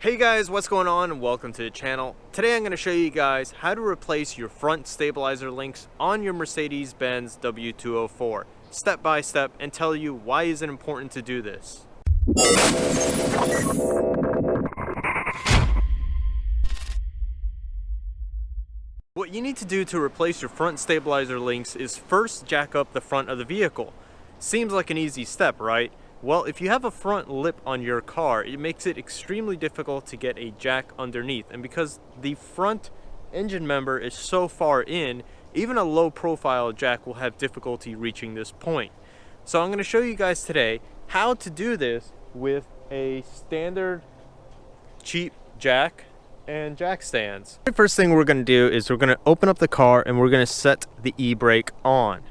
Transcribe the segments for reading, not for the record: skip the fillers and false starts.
Hey guys, what's going on and welcome to the channel. Today I'm going to show you guys how to replace your front stabilizer links on your Mercedes-Benz W204 step by step and tell you why is it important to do this. What you need to do to replace your front stabilizer links is first jack up the front of the vehicle. Seems like an easy step, right? Well, if you have a front lip on your car, it makes it extremely difficult to get a jack underneath. And because the front engine member is so far in, even a low profile jack will have difficulty reaching this point. So I'm going to show you guys today how to do this with a standard cheap jack and jack stands. The first thing we're going to do is we're going to open up the car and we're going to set the e-brake on.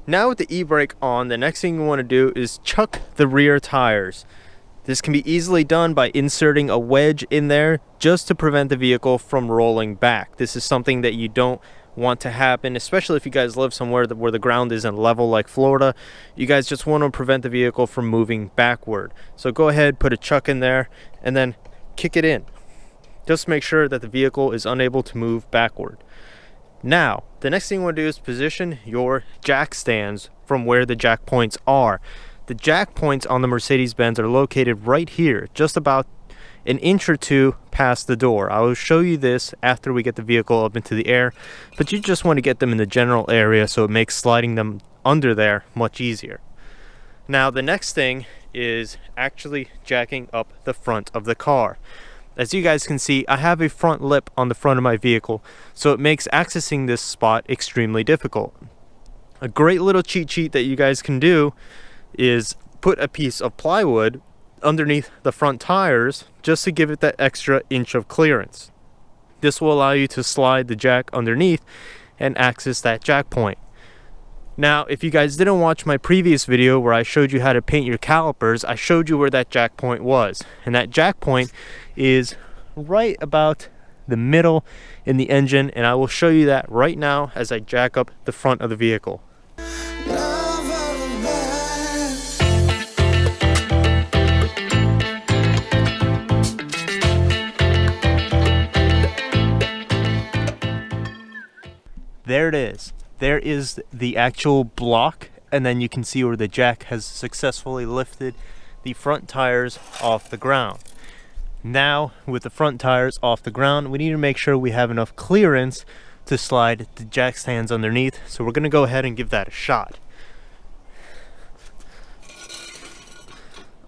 Now with the e-brake on, the next thing you want to do is chuck the rear tires. This can be easily done by inserting a wedge in there just to prevent the vehicle from rolling back. This is something that you don't want to happen, especially if you guys live somewhere where the ground isn't level like Florida. You guys just want to prevent the vehicle from moving backward. So go ahead, put a chuck in there and then kick it in. Just make sure that the vehicle is unable to move backward. Now, the next thing you want to do is position your jack stands from where the jack points are. The jack points on the Mercedes-Benz are located right here, just about an inch or two past the door. I will show you this after we get the vehicle up into the air, but you just want to get them in the general area so it makes sliding them under there much easier. Now, the next thing is actually jacking up the front of the car. As you guys can see, I have a front lip on the front of my vehicle, so it makes accessing this spot extremely difficult. A great little cheat sheet that you guys can do is put a piece of plywood underneath the front tires just to give it that extra inch of clearance. This will allow you to slide the jack underneath and access that jack point. Now, if you guys didn't watch my previous video where I showed you how to paint your calipers, I showed you where that jack point was. And that jack point is right about the middle in the engine, and I will show you that right now as I jack up the front of the vehicle. There it is. There is the actual block, and then you can see where the jack has successfully lifted the front tires off the ground. Now, with the front tires off the ground, we need to make sure we have enough clearance to slide the jack stands underneath. So we're going to go ahead and give that a shot.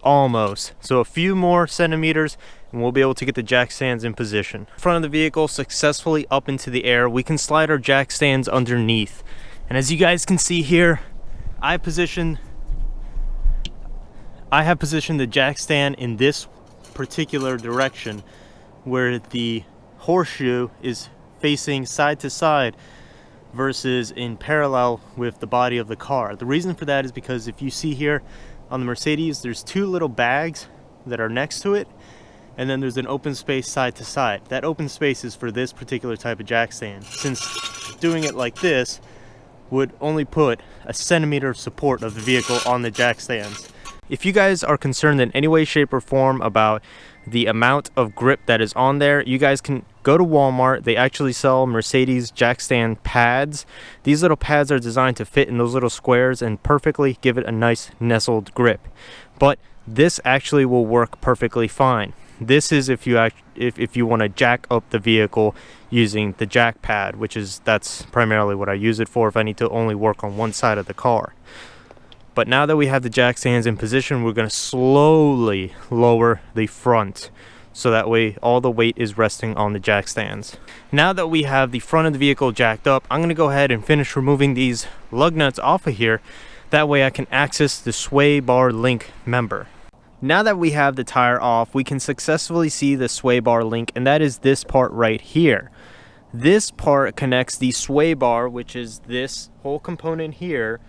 Almost. So a few more centimeters and we'll be able to get the jack stands in position. Front of the vehicle successfully up into the air. We can slide our jack stands underneath. And as you guys can see here, I have positioned the jack stand in this particular direction where the horseshoe is facing side to side versus in parallel with the body of the car. The reason for that is because if you see here on the Mercedes, there's two little bags that are next to it, and then there's an open space side to side. That open space is for this particular type of jack stand, since doing it like this would only put a centimeter of support of the vehicle on the jack stands. If you guys are concerned in any way, shape, or form about the amount of grip that is on there, you guys can go to Walmart. They actually sell Mercedes jack stand pads. These little pads are designed to fit in those little squares and perfectly give it a nice nestled grip. But this actually will work perfectly fine. This is if you want to jack up the vehicle using the jack pad, that's primarily what I use it for if I need to only work on one side of the car. But now that we have the jack stands in position, we're going to slowly lower the front so that way all the weight is resting on the jack stands. Now that we have the front of the vehicle jacked up, I'm going to go ahead and finish removing these lug nuts off of here. That way I can access the sway bar link member. Now that we have the tire off, we can successfully see the sway bar link, and that is this part right here. This part connects the sway bar, which is this whole component here,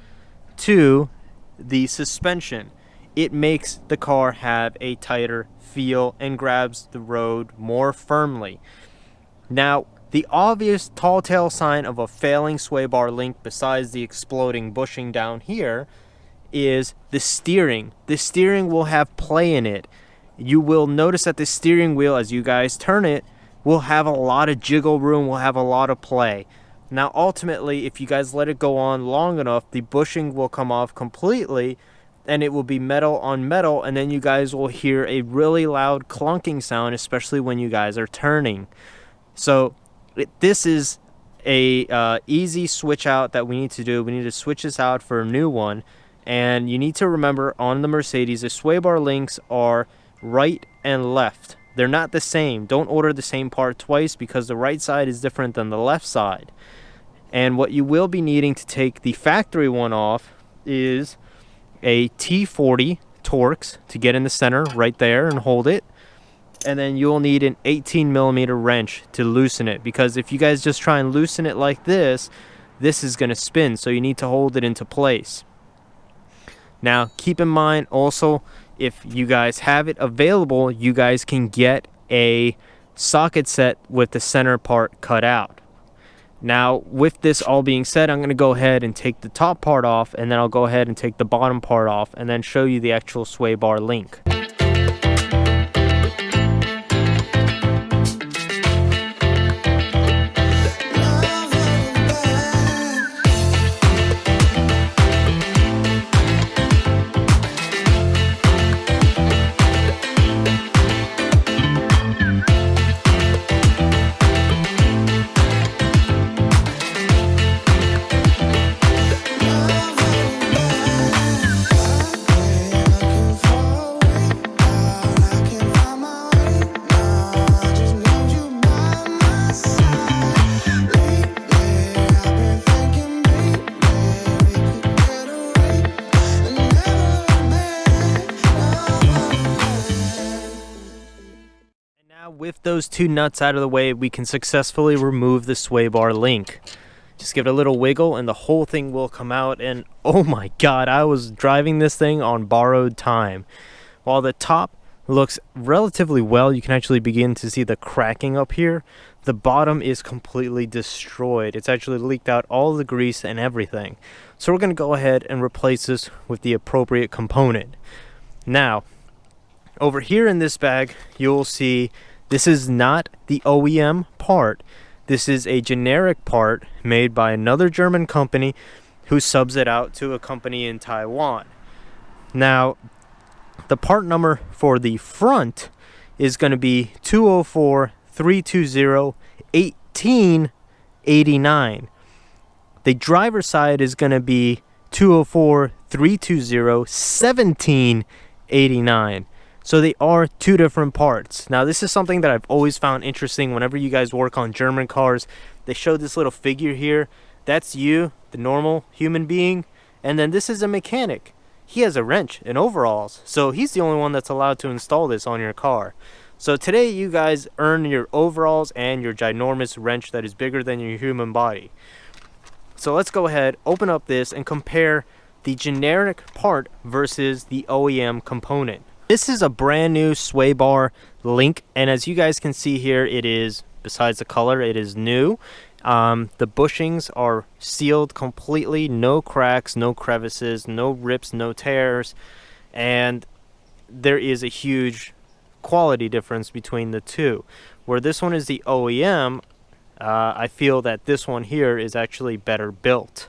to the suspension. It makes the car have a tighter feel and grabs the road more firmly. Now, the obvious tall tale sign of a failing sway bar link, besides the exploding bushing down here, is the steering. The steering will have play in it. You will notice that the steering wheel, as you guys turn it, will have a lot of jiggle room, will have a lot of play. Now ultimately, if you guys let it go on long enough, the bushing will come off completely and it will be metal on metal, and then you guys will hear a really loud clunking sound, especially when you guys are turning. So this is a easy switch out that we need to do. We need to switch this out for a new one, and you need to remember on the Mercedes, the sway bar links are right and left. They're not the same. Don't order the same part twice, because the right side is different than the left side. And what you will be needing to take the factory one off is a T40 Torx to get in the center right there and hold it. And then you'll need an 18mm wrench to loosen it, because if you guys just try and loosen it like this is going to spin, so you need to hold it into place. Now keep in mind also, if you guys have it available, you guys can get a socket set with the center part cut out. Now with this all being said, I'm going to go ahead and take the top part off, and then I'll go ahead and take the bottom part off, and then show you the actual sway bar link. With those two nuts out of the way, we can successfully remove the sway bar link. Just give it a little wiggle and the whole thing will come out, and oh my god, I was driving this thing on borrowed time. While the top looks relatively well, you can actually begin to see the cracking up here. The bottom is completely destroyed. It's actually leaked out all the grease and everything. So we're going to go ahead and replace this with the appropriate component. Now, over here in this bag, you'll see this is not the OEM part. This is a generic part made by another German company who subs it out to a company in Taiwan. Now, the part number for the front is going to be 204-320-1889. The driver's side is going to be 204-320-1789. So they are two different parts. Now this is something that I've always found interesting whenever you guys work on German cars. They show this little figure here. That's you, the normal human being. And then this is a mechanic. He has a wrench and overalls. So he's the only one that's allowed to install this on your car. So today you guys earn your overalls and your ginormous wrench that is bigger than your human body. So let's go ahead, open up this, and compare the generic part versus the OEM component. This is a brand new sway bar link, and as you guys can see here, it is, besides the color, it is new. The bushings are sealed completely, no cracks, no crevices, no rips, no tears, and there is a huge quality difference between the two. Where this one is the OEM, I feel that this one here is actually better built.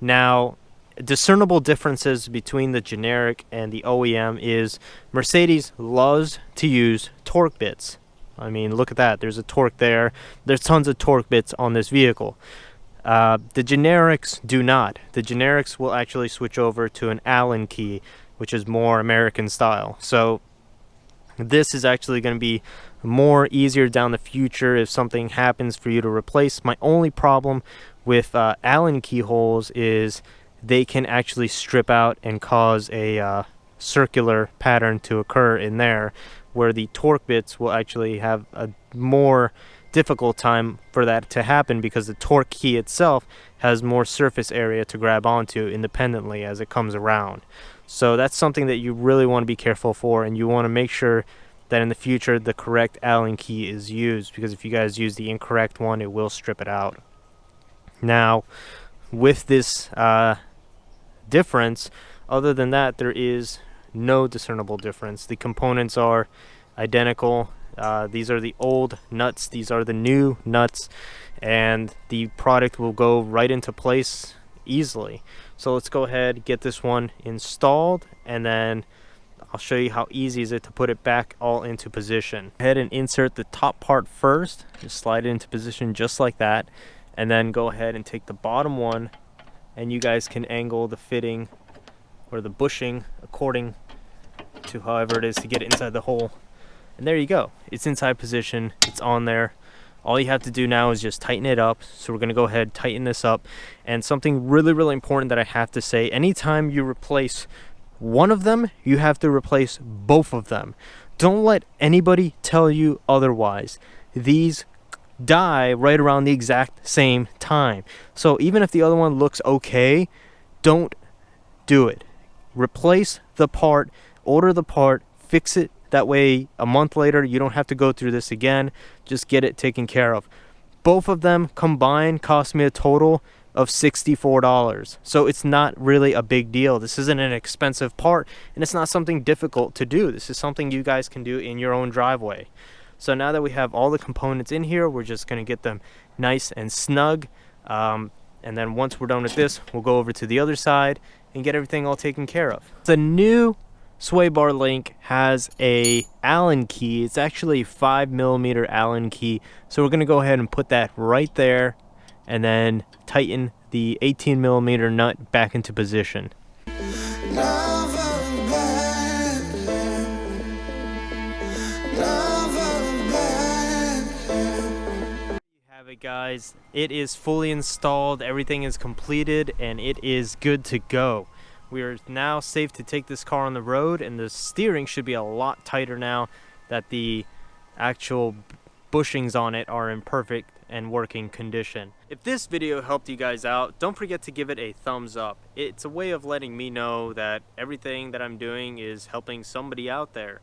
Now, discernible differences between the generic and the OEM is Mercedes loves to use torque bits. I mean, look at that. There's a torque there. There's tons of torque bits on this vehicle. The generics do not. The generics will actually switch over to an Allen key, which is more American style. So this is actually going to be more easier down the future if something happens for you to replace. My only problem with Allen keyholes is they can actually strip out and cause a circular pattern to occur in there, where the torque bits will actually have a more difficult time for that to happen, because the torque key itself has more surface area to grab onto independently as it comes around. So that's something that you really want to be careful for, and you want to make sure that in the future the correct Allen key is used, because if you guys use the incorrect one, it will strip it out. Now, with this difference, Other than that, there is no discernible difference. The components are identical. These are the old nuts, these are the new nuts, and the product will go right into place easily. So let's go ahead, get this one installed, and then I'll show you how easy is it to put it back all into position. Go ahead and insert the top part first, just slide it into position just like that, and then go ahead and take the bottom one, and you guys can angle the fitting or the bushing according to however it is to get it inside the hole. And there you go, it's inside position, it's on there. All you have to do now is just tighten it up. So we're gonna go ahead, tighten this up. And something really important that I have to say, anytime you replace one of them, you have to replace both of them. Don't let anybody tell you otherwise. These die right around the exact same time. So even if the other one looks okay, don't do it. Replace the part, order the part, fix it. That way, a month later, you don't have to go through this again. Just get it taken care of. Both of them combined cost me a total of $64. So it's not really a big deal. This isn't an expensive part, and it's not something difficult to do. This is something you guys can do in your own driveway. So now that we have all the components in here, we're just going to get them nice and snug. And then once we're done with this, we'll go over to the other side and get everything all taken care of. The new sway bar link has a Allen key. It's actually a 5mm Allen key. So we're going to go ahead and put that right there and then tighten the 18mm nut back into position. Guys, it is fully installed, everything is completed, and it is good to go. We are now safe to take this car on the road, and the steering should be a lot tighter now that the actual bushings on it are in perfect and working condition. If this video helped you guys out, don't forget to give it a thumbs up. It's a way of letting me know that everything that I'm doing is helping somebody out there.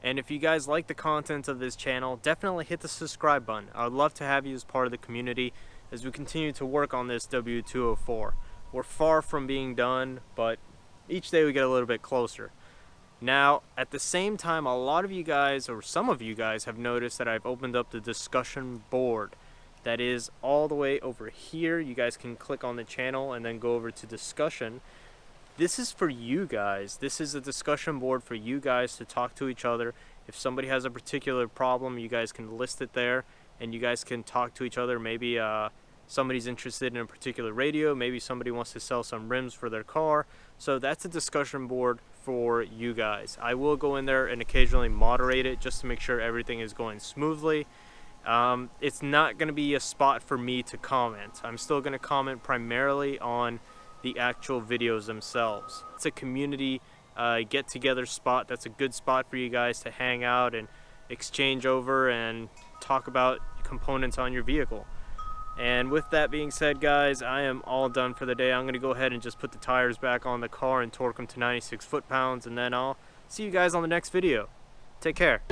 And if you guys like the content of this channel, definitely hit the subscribe button. I would love to have you as part of the community as we continue to work on this W204. We're far from being done, but each day we get a little bit closer. Now, at the same time, a lot of you guys, or some of you guys, have noticed that I've opened up the discussion board. That is all the way over here. You guys can click on the channel and then go over to discussion. This is for you guys. This is a discussion board for you guys to talk to each other. If somebody has a particular problem, you guys can list it there and you guys can talk to each other. Maybe somebody's interested in a particular radio, maybe somebody wants to sell some rims for their car. So that's a discussion board for you guys. I will go in there and occasionally moderate it just to make sure everything is going smoothly. It's not going to be a spot for me to comment. I'm still going to comment primarily on the actual videos themselves. It's a community get-together spot. That's a good spot for you guys to hang out and exchange over and talk about components on your vehicle. And with that being said, guys, I am all done for the day. I'm going to go ahead and just put the tires back on the car and torque them to 96 foot-pounds, and then I'll see you guys on the next video. Take care.